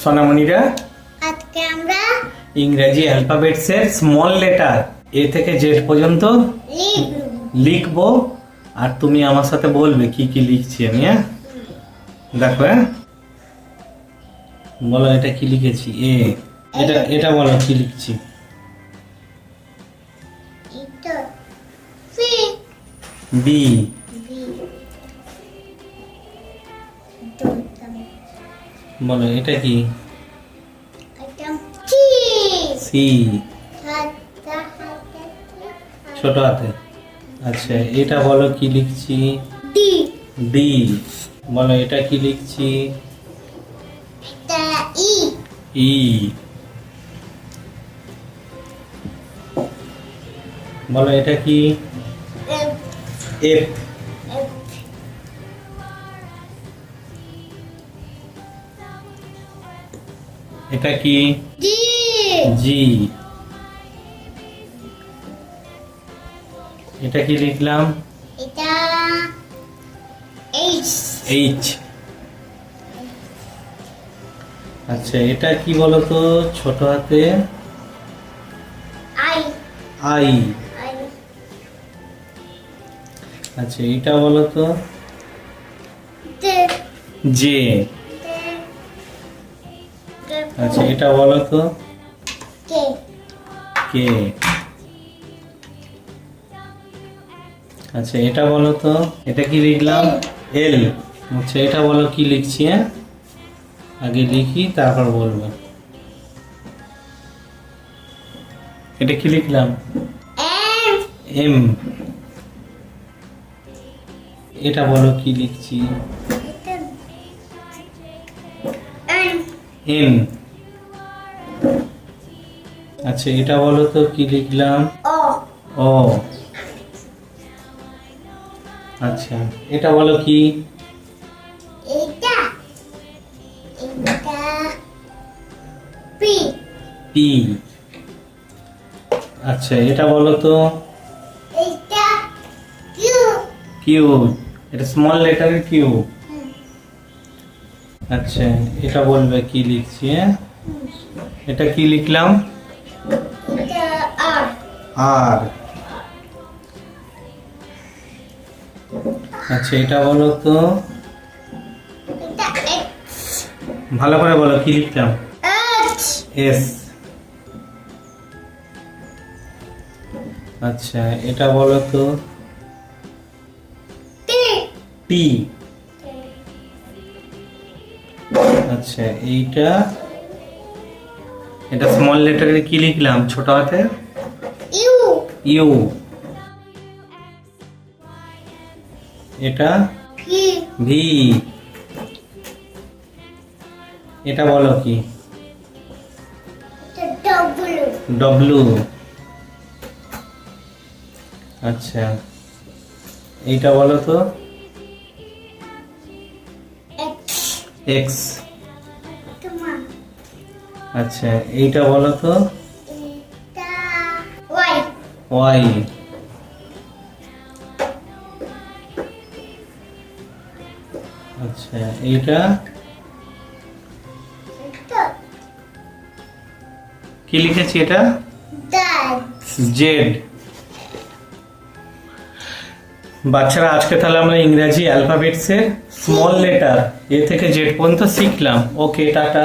সোনামণিরা, আজকে আমরা ইংরেজি অ্যালফাবেটসের স্মল লেটার এ থেকে জেড পর্যন্ত লিখবো। আর তুমি আমার সাথে বলবে কি কি লিখছি আমি। দেখো, বলো এটা কি লিখেছি। এটা বলো কি লিখছি। এটা সি বি। বি বলো এটা কি। এটা সি সি। হাতা ছোট হাতে। আচ্ছা, এটা বলো কি লিখছি। D D. বলো এটা কি লিখছি। এটা ই ই। বলো এটা কি। F F. এফ এটা কি। জি জি। এটা কি লিখলাম। এটা এইচ এইচ। আচ্ছা, এটা কি বলতো ছোট হাতে। I I. আই আচ্ছা, এটা বলতো তে জে। তে আচ্ছা, এটা বলতো কে কে। আচ্ছা, এটা বলতো এটা কি লিখলাম। এল। আচ্ছা, এটা বলো কি লিখছি। আগে লিখি তারপর বলবো। এটা কি লিখলাম। M M. এটা বলো কি লিখছি। এটা এন এন। আচ্ছা, এটা বলো তো কি লিখলাম। ও ও। আচ্ছা, এটা বলো কি। এটা এটা পি পি। আচ্ছা, এটা বলো তো এটা কিউ কিউ। এটা স্মল লেটার কিউ। আচ্ছা, এটা বলবে কি লিখছি। এটা কি লিখলাম। এটা আর আর। আচ্ছা, এটা বলো তো এটা এক্স ভালো করে বলো কি লিখলাম। H S. আচ্ছা, এটা বলো তো টি টি। আচ্ছা, এটা স্মল লেটারে কি লিখলাম ছোট হাতে। U U. এটা ভি ভি। এটা বলো কি। এটা ডব্লিউ ডব্লু। আচ্ছা, এইটা বলো তো এক্স এক্স। তোমার আচ্ছা, এইটা বলো তো এটা ওয়াই ওয়াই। আচ্ছা, এইটা এটা কি লিখেছি। এটা দ্যাট জেড। বাচ্চারা, আজকে তাহলে আমরা ইংরেজি অ্যালফাবেটসের স্মল লেটার এ থেকে জেড পর্যন্ত শিখলাম। ওকে, টাটা।